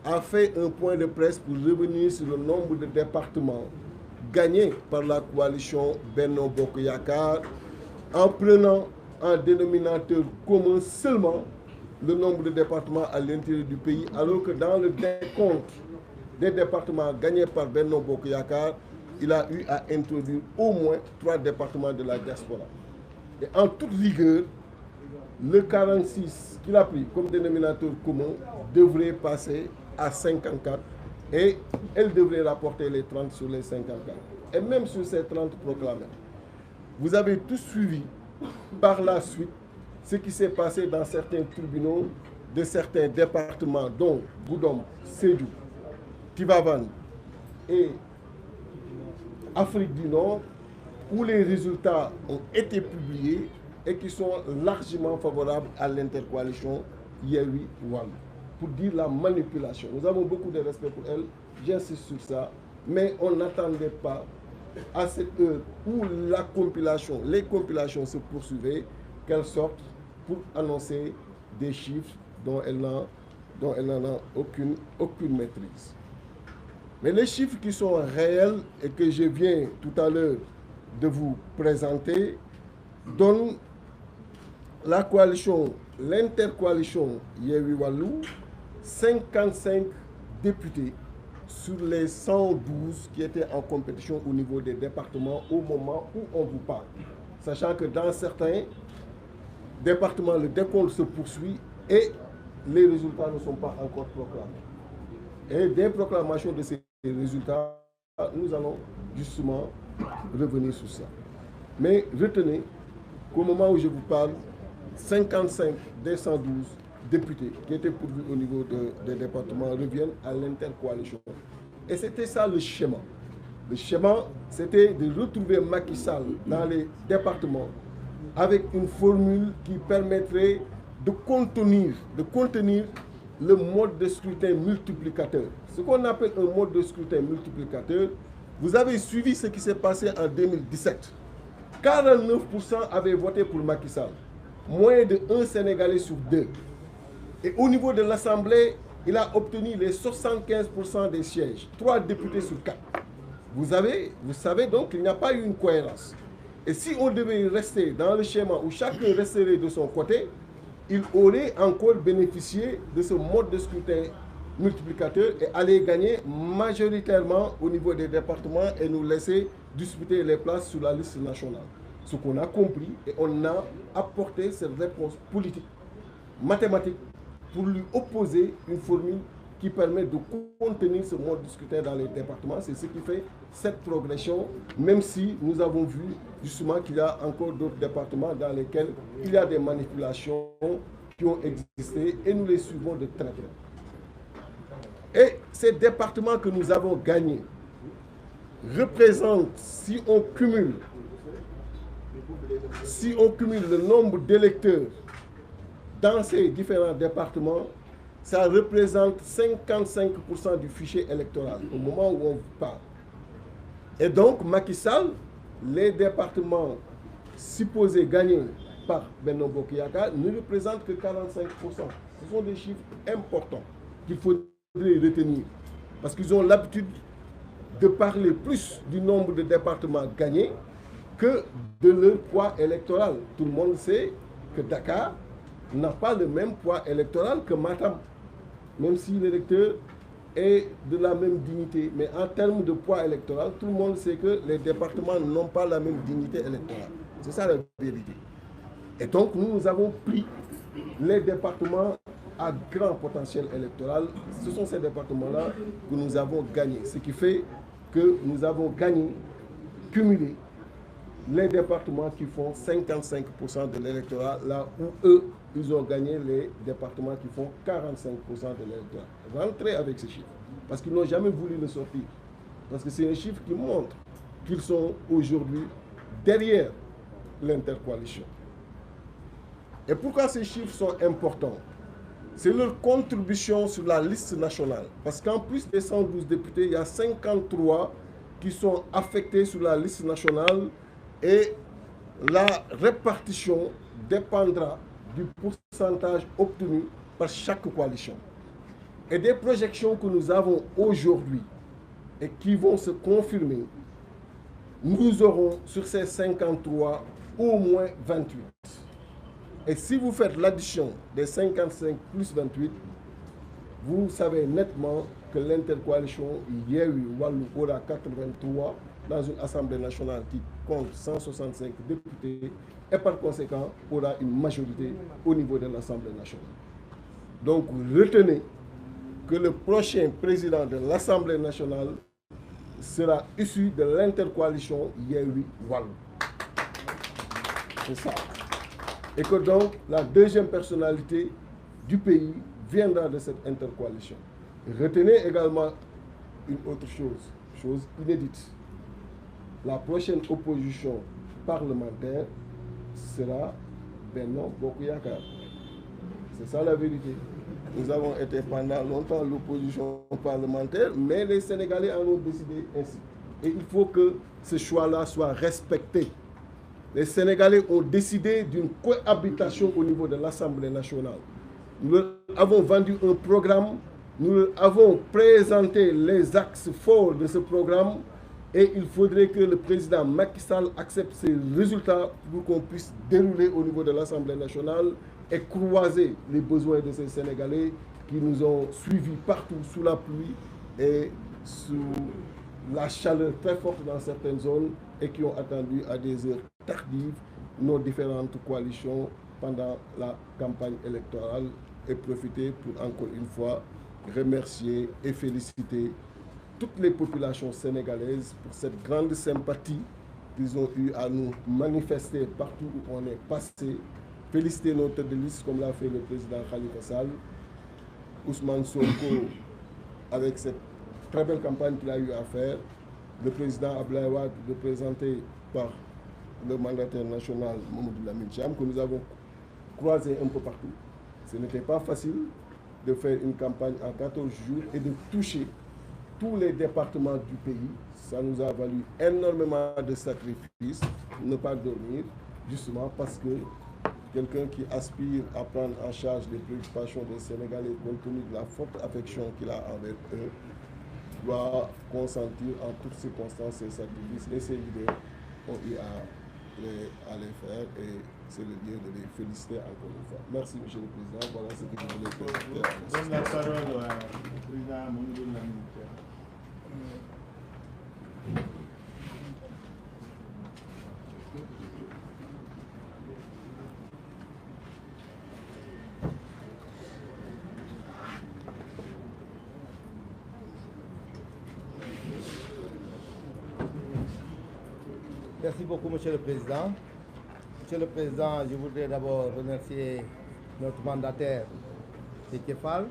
a fait un point de presse pour revenir sur le nombre de départements gagnés par la coalition Benno Bokk Yakaar en prenant en dénominateur commun seulement le nombre de départements à l'intérieur du pays, alors que dans le décompte des départements gagnés par Benno Bokk Yakaar, il a eu à introduire au moins 3 départements de la diaspora. Et en toute rigueur, le 46 qu'il a pris comme dénominateur commun devrait passer à 54 et elle devrait rapporter les 30 sur les 54. Et même sur ces 30 proclamés, vous avez tous suivi par la suite ce qui s'est passé dans certains tribunaux de certains départements, dont Goudomp, Sédhiou, Tivaouane et Afrique du Nord, où les résultats ont été publiés et qui sont largement favorables à l'intercoalition Yewwi Wallu. Pour dire la manipulation. Nous avons beaucoup de respect pour elle, j'insiste sur ça, mais on n'attendait pas à cette heure où les compilations se poursuivaient, qu'elle sorte pour annoncer des chiffres dont elle n'en a aucune maîtrise. Mais les chiffres qui sont réels et que je viens tout à l'heure de vous présenter donnent la coalition, l'intercoalition Yewwi Wallu, 55 députés sur les 112 qui étaient en compétition au niveau des départements au moment où on vous parle. Sachant que dans certains départements, le décompte se poursuit et les résultats ne sont pas encore proclamés. Et des proclamations de ces résultats, nous allons justement revenir sur ça. Mais retenez qu'au moment où je vous parle, 55 des 112 députés qui étaient pourvus au niveau des départements reviennent à l'intercoalition. Et c'était ça le schéma. Le schéma, c'était de retrouver Macky Sall dans les départements avec une formule qui permettrait de contenir le mode de scrutin multiplicateur. Ce qu'on appelle un mode de scrutin multiplicateur, vous avez suivi ce qui s'est passé en 2017. 49% avaient voté pour Macky Sall, moins de 1 Sénégalais sur 2. Et au niveau de l'Assemblée, il a obtenu les 75% des sièges, 3 députés sur 4. Vous savez donc qu'il n'y a pas eu une cohérence. Et si on devait rester dans le schéma où chacun resterait de son côté, il aurait encore bénéficié de ce mode de scrutin multiplicateur et allait gagner majoritairement au niveau des départements et nous laisser disputer les places sur la liste nationale. Ce qu'on a compris et on a apporté cette réponse politique, mathématique, pour lui opposer une formule qui permet de contenir ce mode de scrutin dans les départements. C'est ce qui fait cette progression, même si nous avons vu justement qu'il y a encore d'autres départements dans lesquels il y a des manipulations qui ont existé et nous les suivons de très près. Et ces départements que nous avons gagnés représentent, si on cumule le nombre d'électeurs dans ces différents départements, ça représente 55% du fichier électoral au moment où on parle. Et donc, Macky Sall, les départements supposés gagnés par Benno Bokk Yakaar ne représentent que 45%. Ce sont des chiffres importants qu'il faudrait retenir. Parce qu'ils ont l'habitude de parler plus du nombre de départements gagnés que de leur poids électoral. Tout le monde sait que Dakar n'a pas le même poids électoral que Matam, même si l'électeur est de la même dignité. Mais en termes de poids électoral, tout le monde sait que les départements n'ont pas la même dignité électorale. C'est ça la vérité. Et donc, nous avons pris les départements à grand potentiel électoral. Ce sont ces départements-là que nous avons gagnés. Ce qui fait que nous avons gagné, cumulé, les départements qui font 55% de l'électorat, là où eux, ils ont gagné les départements qui font 45% de l'électorat. Rentrez avec ces chiffres, parce qu'ils n'ont jamais voulu le sortir. Parce que c'est un chiffre qui montre qu'ils sont aujourd'hui derrière l'intercoalition. Et pourquoi ces chiffres sont importants? C'est leur contribution sur la liste nationale. Parce qu'en plus des 112 députés, il y a 53 qui sont affectés sur la liste nationale et la répartition dépendra du pourcentage obtenu par chaque coalition. Et des projections que nous avons aujourd'hui et qui vont se confirmer, nous aurons sur ces 53 au moins 28. Et si vous faites l'addition des 55 plus 28, vous savez nettement que l'intercoalition Yewwi Wallu aura 83 dans une Assemblée nationale qui compte 165 députés et par conséquent aura une majorité au niveau de l'Assemblée nationale. Donc retenez que le prochain président de l'Assemblée nationale sera issu de l'intercoalition Yewwi Wallu. C'est ça. Et que donc la deuxième personnalité du pays viendra de cette intercoalition. Retenez également une autre chose inédite. La prochaine opposition parlementaire sera Benno Bokk Yakaar. C'est ça la vérité. Nous avons été pendant longtemps l'opposition parlementaire, mais les Sénégalais en ont décidé ainsi. Et il faut que ce choix-là soit respecté. Les Sénégalais ont décidé d'une cohabitation au niveau de l'Assemblée nationale. Nous leur avons vendu un programme, nous leur avons présenté les axes forts de ce programme et il faudrait que le président Macky Sall accepte ces résultats pour qu'on puisse dérouler au niveau de l'Assemblée nationale et croiser les besoins de ces Sénégalais qui nous ont suivis partout sous la pluie et sous la chaleur très forte dans certaines zones et qui ont attendu à des heures tardives nos différentes coalitions pendant la campagne électorale et profiter pour encore une fois remercier et féliciter toutes les populations sénégalaises pour cette grande sympathie qu'ils ont eu à nous manifester partout où on est passé. Féliciter nos têtes de liste comme l'a fait le président Khalifa Sall, Ousmane Sonko avec cette très belle campagne qu'il a eu à faire, le président Abdoulaye Wade représenté par le mandataire national Mamadou Lamine Thiam que nous avons croisé un peu partout. Ce n'était pas facile de faire une campagne en 14 jours et de toucher tous les départements du pays. Ça nous a valu énormément de sacrifices, ne pas dormir, justement parce que quelqu'un qui aspire à prendre en charge les préoccupations des Sénégalais compte tenu de la forte affection qu'il a envers eux, doit consentir en toutes circonstances ces sacrifices et ces leaders ont eu à les faire et c'est le lieu de les féliciter encore une fois. Merci Monsieur le Président, voilà ce que je voulais dire. Je donne la parole au président Mamadou Lamine Thiam. Merci beaucoup, Monsieur le Président. Monsieur le Président, je voudrais d'abord remercier notre mandataire, Déthié Fall.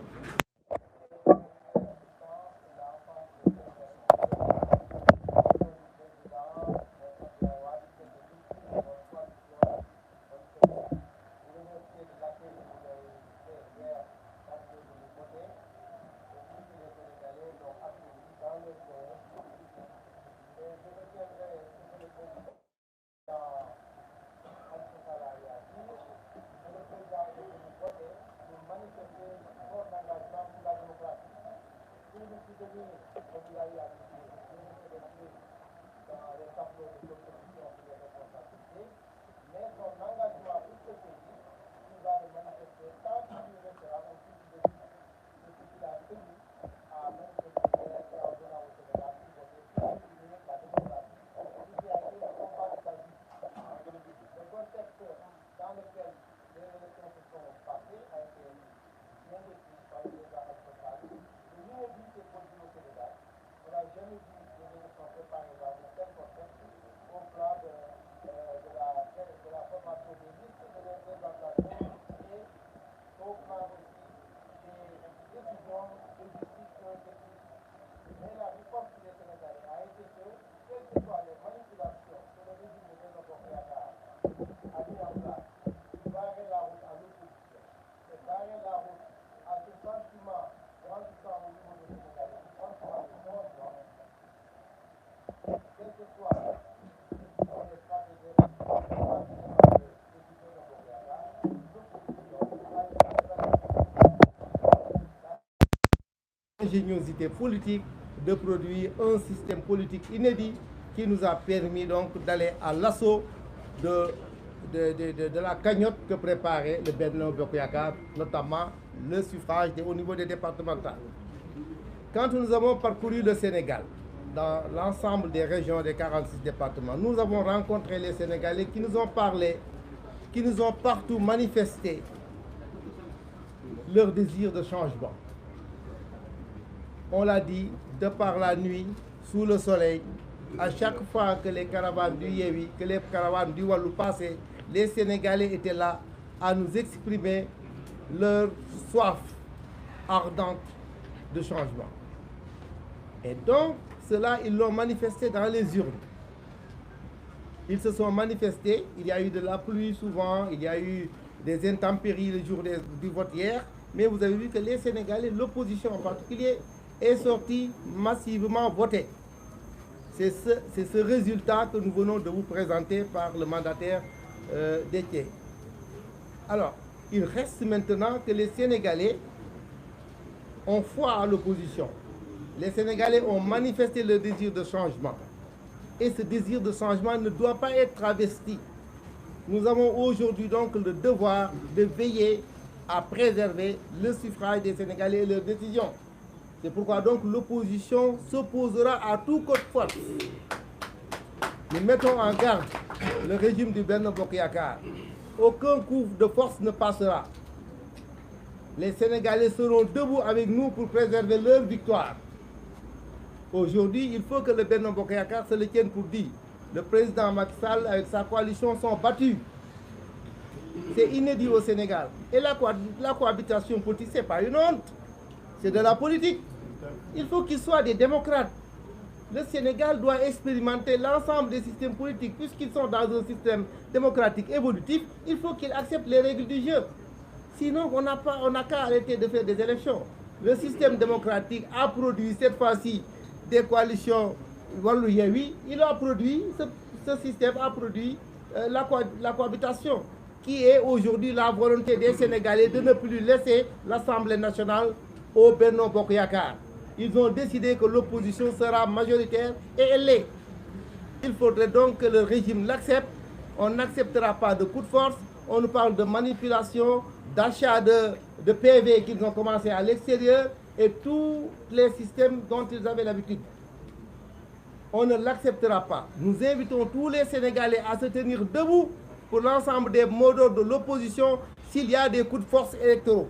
Ingéniosité politique de produire un système politique inédit qui nous a permis donc d'aller à l'assaut de de la cagnotte que préparait le Benno Bokk Yakaar, notamment le suffrage au niveau des départementales. Quand nous avons parcouru le Sénégal, dans l'ensemble des régions des 46 départements, nous avons rencontré les Sénégalais qui nous ont parlé, qui nous ont partout manifesté leur désir de changement. On l'a dit, de par la nuit, sous le soleil, à chaque fois que les caravanes du Yewwi, que les caravanes du Wallu passaient, les Sénégalais étaient là à nous exprimer leur soif ardente de changement. Et donc, cela, ils l'ont manifesté dans les urnes. Ils se sont manifestés, il y a eu de la pluie souvent, il y a eu des intempéries le jour du vote hier, mais vous avez vu que les Sénégalais, l'opposition en particulier, est sortie massivement voter. C'est ce résultat que nous venons de vous présenter par le mandataire Déthié. Alors, il reste maintenant que les Sénégalais ont foi à l'opposition. Les Sénégalais ont manifesté le désir de changement. Et ce désir de changement ne doit pas être travesti. Nous avons aujourd'hui donc le devoir de veiller à préserver le suffrage des Sénégalais et leurs décisions. C'est pourquoi donc l'opposition s'opposera à tout coup de force. Nous mettons en garde le régime du Benno Bokk Yakaar. Aucun coup de force ne passera. Les Sénégalais seront debout avec nous pour préserver leur victoire. Aujourd'hui, il faut que le Benno Bokk Yakaar se le tienne pour dire. Le président Macky Sall avec sa coalition sont battus. C'est inédit au Sénégal. Et la cohabitation politique, ce n'est pas une honte. C'est de la politique. Il faut qu'ils soient des démocrates. Le Sénégal doit expérimenter l'ensemble des systèmes politiques. Puisqu'ils sont dans un système démocratique évolutif, il faut qu'ils acceptent les règles du jeu. Sinon, on n'a qu'à arrêter de faire des élections. Le système démocratique a produit cette fois-ci des coalitions Wallu Yewwi. Il a produit, ce système a produit la cohabitation, qui est aujourd'hui la volonté des Sénégalais de ne plus laisser l'Assemblée nationale au Benno Bokk Yakaar. Ils ont décidé que l'opposition sera majoritaire et elle l'est. Il faudrait donc que le régime l'accepte. On n'acceptera pas de coup de force. On nous parle de manipulation, d'achat de PV qu'ils ont commencé à l'extérieur et tous les systèmes dont ils avaient l'habitude. On ne l'acceptera pas. Nous invitons tous les Sénégalais à se tenir debout pour l'ensemble des mots d'ordre de l'opposition s'il y a des coups de force électoraux.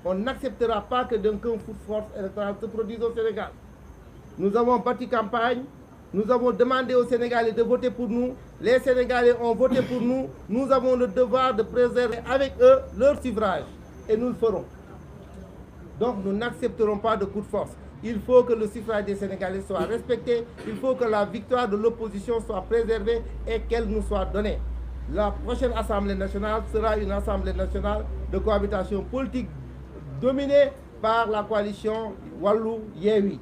On n'acceptera pas que d'un coup de force électorale se produise au Sénégal. Nous avons bâti campagne, nous avons demandé aux Sénégalais de voter pour nous. Les Sénégalais ont voté pour nous. Nous avons le devoir de préserver avec eux leur suffrage. Et nous le ferons. Donc nous n'accepterons pas de coup de force. Il faut que le suffrage des Sénégalais soit respecté. Il faut que la victoire de l'opposition soit préservée et qu'elle nous soit donnée. La prochaine Assemblée nationale sera une Assemblée nationale de cohabitation politique dominée par la coalition Wallu Yewwi.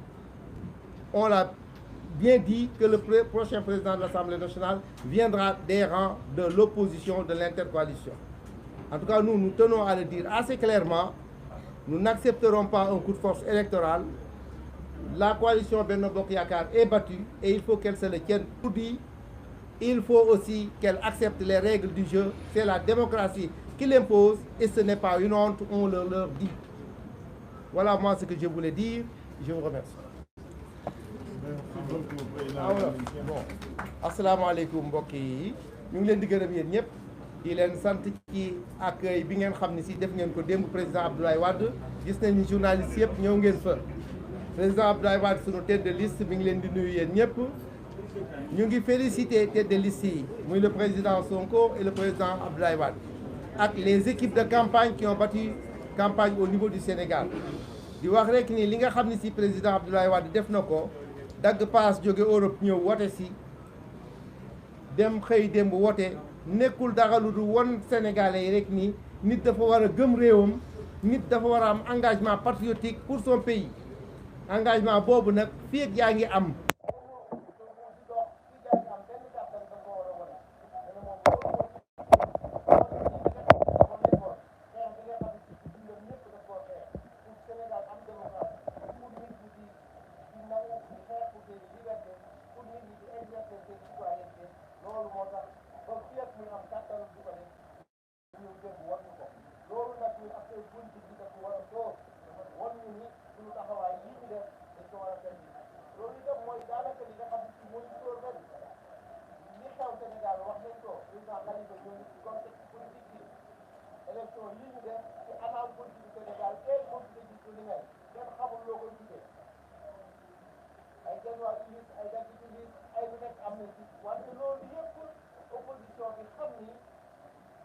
On l'a bien dit que le prochain président de l'Assemblée nationale viendra des rangs de l'opposition, de l'intercoalition. En tout cas, nous tenons à le dire assez clairement. Nous n'accepterons pas un coup de force électoral. La coalition Benno Bokk Yakaar est battue et il faut qu'elle se le tienne pour dire. Il faut aussi qu'elle accepte les règles du jeu. C'est la démocratie qui l'impose et ce n'est pas une honte, on leur dit. Voilà moi ce que je voulais dire. Je vous remercie. Bon, asalaamaaleykum mbokk yi ñu ngi leen di gërëm yéen ñëpp di leen sant ci accueil bi ngeen xam ne si def ngeen ko démb président Abdoulaye Wade gis nañ ni journaliste yëpp ñëw ngeen fa. Président Abdoulaye Wade sunu tête de liste mi ngi leen di nuyu yéen ñëpp ñu ngi féliciter tête de liste yi muy le président Sonko et le président Abdoulaye Wade ak les équipes de campagne qui ont battu campagne au niveau du Sénégal. Di wax rek ni li nga xam ne si président Abdoulaye Wade def na ko. dagg paas jóge Europe ñëw wote si dem xëy démb wote nekkul dara lu du won Sénégalais yi rek ni nit dafa war a gëm réewam nit dafa war a am engagement patriotique pour son pays engagement boobu nag fii ak yaa ngi am loolu moo tax ba fii ak muy am kattan ko war a def loolu itam mooy daanaka li nga xam ne mooy sóor ren li xew Sénégal wax nañ ko président Khalifa ñëw ci contexte politique bi élection yi ñu def ci anam politique du Sénégal kenn mosu ko gis lu mel kenn xamul loo koy gisee ay genwaa liste ay dagg ci liste ay lu nekk am na ci wante loolu yëpp opposition bi xam ni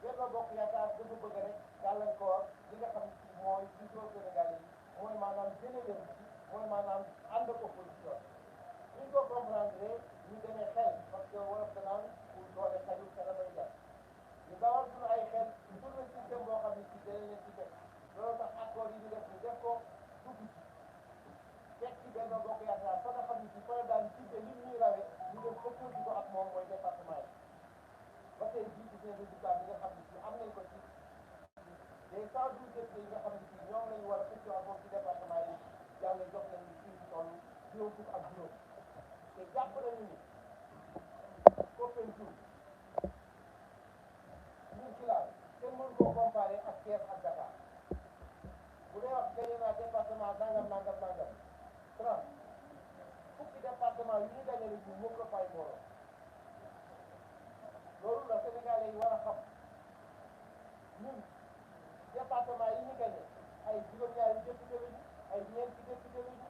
Benno Bokk Yaakaar dafa bëgg rek gàllankoor li nga xam ne mooy gisoo Sénégal yi mooy maanaam jëlee leen ci mooy maanaam ànd ak opposition ñu ko comprendre ñu demee xel parce que wolof danaan pour doole xelu xel bay jar ñu dawal suñu ay xel pour le système boo xam ne ci dana leen ci fekk loolu tax accord yi ñu def ko dugg ci fekk ci Benno Bokk Yaakaar fa nga xam ne ci fa daan ci li ñuy rawee ñu dem opposé ko ak moom mooy département yi ba tey jii ci seen résultat bi nga xam ne ci am nañ ko ci les 112 députés yi nga xam ne ci ñoom lañu war a fëccoo ak moom ci département yi yàlla jox nañu ci ñu toll juróom fukk ak juróom te jàpp nañu ni Koumpentoum ñun ci laal kenn mënu koo comparé ak Thiès ak Dakar bu dee wax gagné naa département nangam 30 fukki département yu ñu gagné la ñu moom la fay mbooloo loolu la Sénégalais yi war a xam ñun département yi ñu gagné ay juróom-ñaari député lañu ay ñeenti député lañu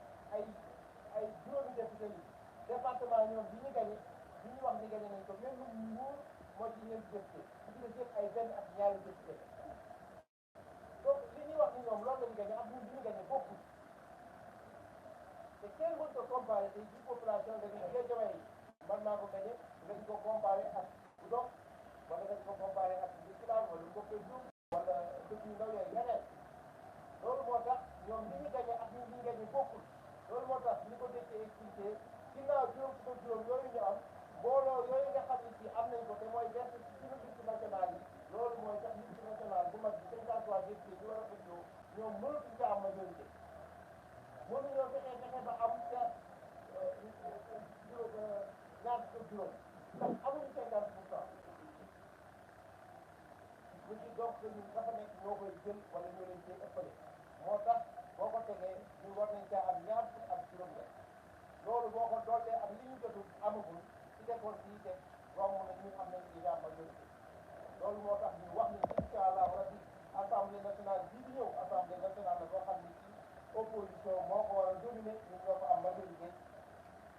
ay juróomi député lañu département ñoom bi ñu gagné bi ñu wax ni gagné nañ ko même Mbour moo ci ñeenti député ci des yëpp ay benn ak ñaari député donc li ñuy wax ni ñoom loolu lañu gagné ak ñun bi ñu gagné bokkul te kenn mënut a comparé tey ci population dañu Guédiawaye yi man maa ko gagné nga di ko comparé ak Goudomp wala nga di ko comparé ak Mbirkilaan wala Koumpentoum wala dëkk yu ndaw yooyu yeneen loolu moo tax ñoom li ñu gagné ak ñun li ñu gagné bokkul loolu moo tax ñu ko déggee expliqué ginnaaw juróom fukk juróom yooyu ñu am mbooloo yooyu nga xam ne ci am nañ ko te mooy benn ci suñu liste nationale yi loolu mooy tax liste nationale bu mag bi 53 députés ñu war a fëccoo ñoom mënatuñ ca am majorité mënuñoo fexe ba am ca ñaar fukk juróom ndax amuñu 50% lu ci donc ñun dafa nekk ñoo koy jël wala ñoo leen cee ëppale moo tax boo ko tegee ñu war nañ caa am ñaar fukk ak juróom la loolu boo ko doolee ak li ñu jotul amagul ci defoon fii te romb na ñun am nañ déjà majorité loolu moo tax ñu wax ni incha allah rabbi assemblée nationale bii di ñëw assemblée nationale la boo xam ne ci opposition moo ko war a dominer ñun ñoo ko am majorité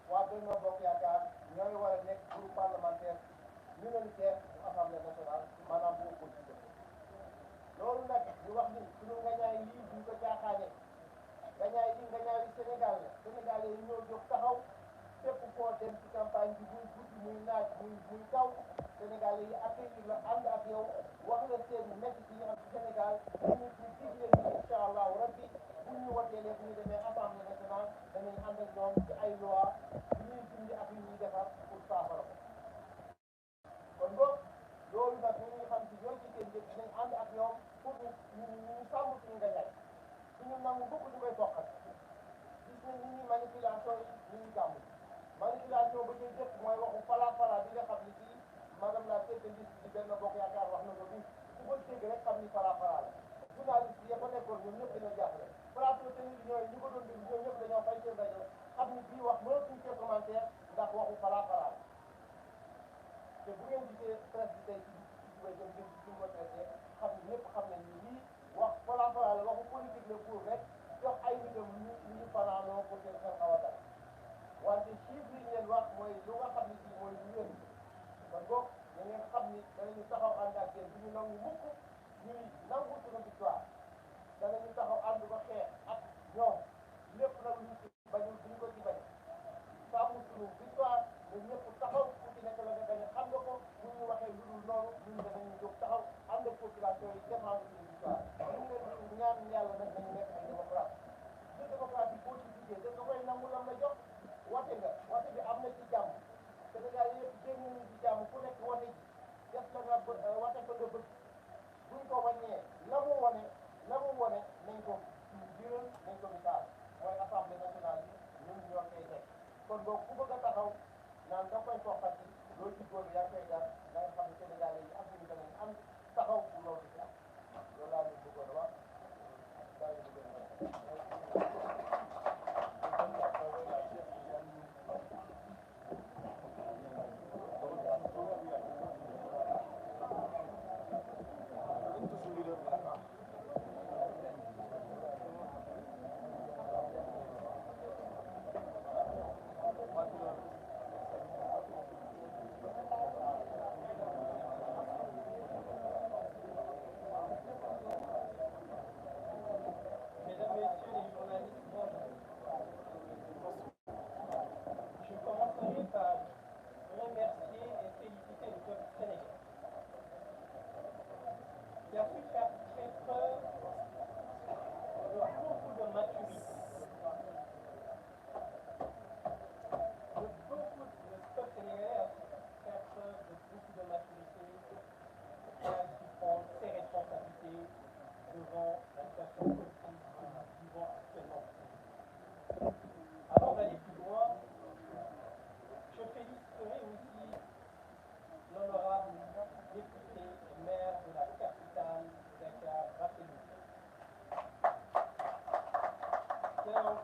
waa Benno Bokk Yaakaar ñooy war a nekk groupe parlementaire minoritaire bu assemblée nationale maanaam bu opposition loolu nag ñu wax ni suñu ngañaay lii duñ ko caaxaane ngañaay lii ngañaayu Sénégal la Sénégalais yi ñoo jóg taxaw fépp koo dem ci campagne bi muy guddi muy naaj muy taw Sénégalais yi accueillir la ànd ak yow wax la seen métti yi am ci Sénégal ñu dig leen ni incha allahu rabbi bu ñu woteelee bu ñu demee assemblée nationale danañ ànd ak ñoom ci ay loi yu ñuy dindi ak yu ñuy defar pour saafara ko kon boog loolu nag ñu ngi xam ci ñoom ci seen jëf dinañ ànd ak ñoom pour ñu sàmm suñu ngañaay suñu nangu bëgg ñu koy bokkal gis nañ ni ñuy manipulation yi ñu ngi gàmm manipulation ba ñuy def mooy waxu fala bi nga xam ni fii madame la tête de liste bi Benno Bokk Yaakaar wax na ko bi ku ko dégg rek xam ni fala la journaliste yi fa nekkoon ñoom ñëpp dañoo jàppale plateau télévision yi ñu ko doon déglu ñoom ñëpp dañoo fay seen rajo xam ni bii wax mënatuñ cee commentaire ndax waxu fala la te bu ngeen gisee presse bi tey ci suba jëm ci ñu ko traité xam ni ñëpp xam nañ ni lii wax fala la waxu politique la pour rek jox ay nitam ñu fanaanoo pour seen xel xaw a dal wante chiffre yi ngeen wax mooy lu nga xam ni bii mooy lu wér kon boog da ngeen xam ni danañu taxaw ànd ak yéen du ñu nangu mukk ñuy nangu suñu victoire danañu taxaw ànd ba xeex ak ñoom lépp nag lu ci bañul duñ ko ci bañ sàmm suñu victoire ñun ñëpp taxaw ku ci nekk la nga gañ xam nga ko bu ñu waxee lu dul noonu ñun danañu jóg taxaw ànd ak population yi défendre suñu victoire ñu ngi leen di ñaan yàlla nag nañu nekk ay démocrate de démocratie boo ci duggee da nga koy nangu lam la jox wate nga wate bi am na ci jàmm Sénégal yëpp génn nañu ci jàmm ku nekk wate ji def la nga wate ko nga bëgg buñ ko wàññee lam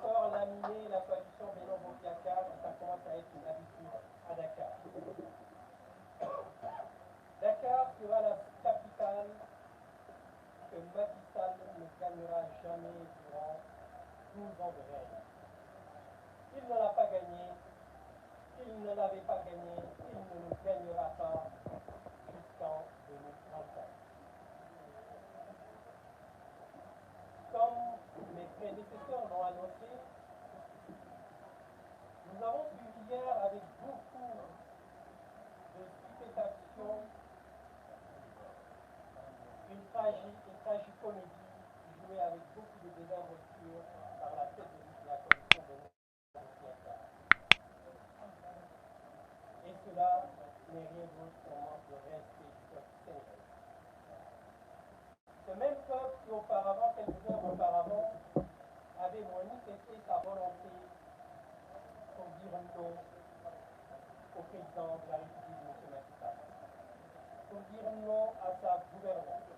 encore laminer la coalition Benno Bokk Yakaar, ça commence à être une habitude à Dakar. Dakar sera la capitale que Macky Sall ne gagnera jamais durant 12 ans de règne. Il ne l'a pas gagné, il ne l'avait pas gagné, il ne le gagnera pas jusqu'en 2035. Comme mes prédécesseurs l'ont annoncé, nous avons suivi hier avec beaucoup de stupéfaction une tragicomédie jouée avec beaucoup de désinvolture par la tête de la coalition de Yakaar. Et cela n'est rien d'autre qu'un manque de respect du peuple sénégalais. Ce même peuple qui auparavant, quelques heures auparavant, avait manifesté sa volonté pour dire non au président de la République, M. Macky Sall, pour dire non à sa gouvernance.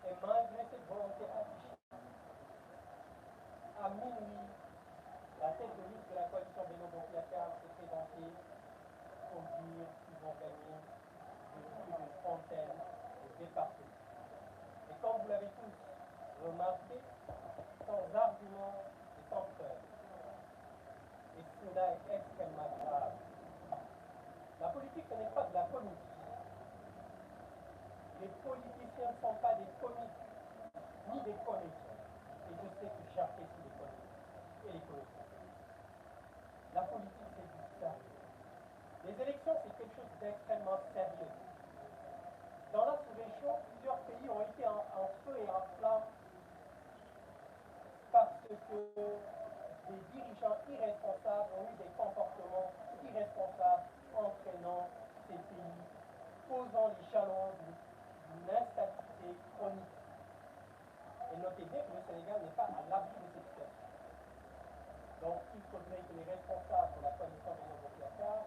Et malgré cette volonté affichée, à minuit, la tête de liste de la coalition Benno Bokk Yakaar s'est présentée pour dire qu'ils vont gagner plus d'une trentaine de départements. Et comme vous l'avez tous remarqué, sans argument et sans preuve. Et cela est extrêmement grave. La politique, ce n'est pas de la comédie. Les politiciens ne sont pas des comiques, ni des comédiens. Et je sais que j'apprécie les comédiens et les comédiens. La politique, c'est du sérieux. Les élections, c'est quelque chose d'extrêmement sérieux. Dans la sous-région, plusieurs pays ont été en feu et en flamme parce que des dirigeants irresponsables ont eu des comportements irresponsables entraînant ces pays, posant les jalons d'une instabilité chronique. Et notez bien que le Sénégal n'est pas à l'abri de cette situation. Donc il faudrait que les responsables de la coalition Benno Bokk Yakaar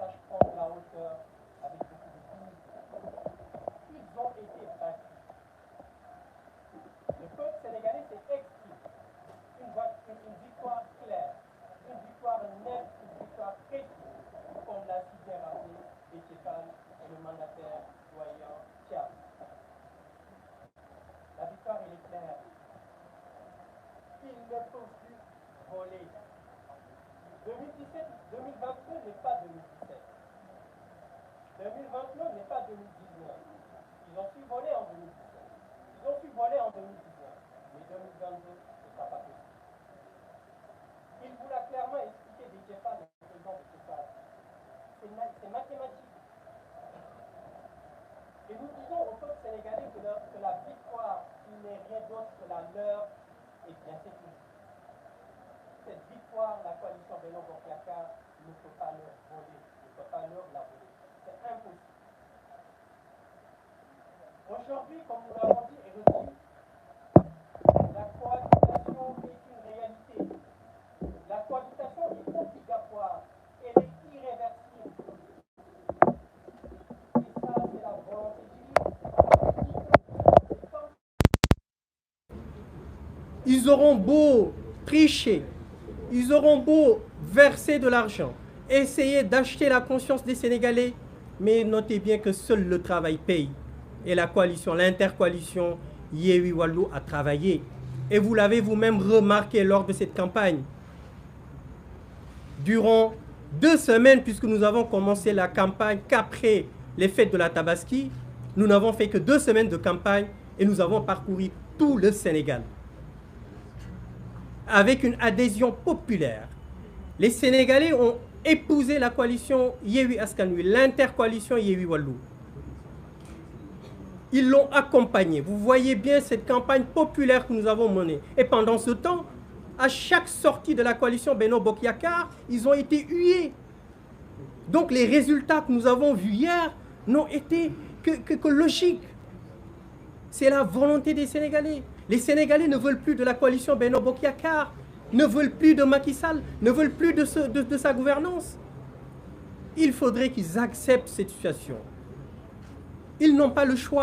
sachent prendre la hauteur avec beaucoup de dignité. Ils ont été battus. Le peuple sénégalais s'est exprimé. Une victoire claire, une victoire nette, une victoire précise, comme l'a si bien rappelé Béthié-Fall et le mandataire doyen Thiam. La victoire, elle est claire. Ils ne peuvent plus voler. 2029 n'est pas 2017. 2029 n'est pas 2019. Ils ont su voler en 2017. Ils ont su voler en 2019. Mais 2022 ne sera pas possible. Il vous l'a clairement expliqué, Béthié-Fall, le président de Béthié-Fall. C'est mathématique. Et nous disons au peuple sénégalais que la victoire, qui n'est rien d'autre que la leur, est bien sécurisée. Cette victoire, la coalition Benno Bokk Yakaar ne peut pas leur voler, ne peut pas leur la voler. C'est impossible. Aujourd'hui, comme nous l'avons dit et redit, la cohabitation est une réalité. La cohabitation est obligatoire, elle est irréversible. Et ça, c'est la volonté divine. Ils auront beau tricher, ils auront beau verser de l'argent, essayer d'acheter la conscience des Sénégalais, mais notez bien que seul le travail paye. Et la coalition, l'intercoalition Yewwi Wallu a travaillé. Et vous l'avez vous-même remarqué lors de cette campagne. Durant 2 semaines, puisque nous avons commencé la campagne qu'après les fêtes de la Tabaski, nous n'avons fait que 2 semaines de campagne et nous avons parcouru tout le Sénégal. Avec une adhésion populaire. Les Sénégalais ont épousé la coalition Yewwi Askan Wi, l'intercoalition Yewwi Wallu. Ils l'ont accompagné. Vous voyez bien cette campagne populaire que nous avons menée. Et pendant ce temps, à chaque sortie de la coalition Benno Bokk Yakaar, ils ont été hués. Donc les résultats que nous avons vus hier n'ont été que logiques. C'est la volonté des Sénégalais. Les Sénégalais ne veulent plus de la coalition Benno Bokk Yakaar, ne veulent plus de Macky Sall, ne veulent plus de sa gouvernance. Il faudrait qu'ils acceptent cette situation. Ils n'ont pas le choix.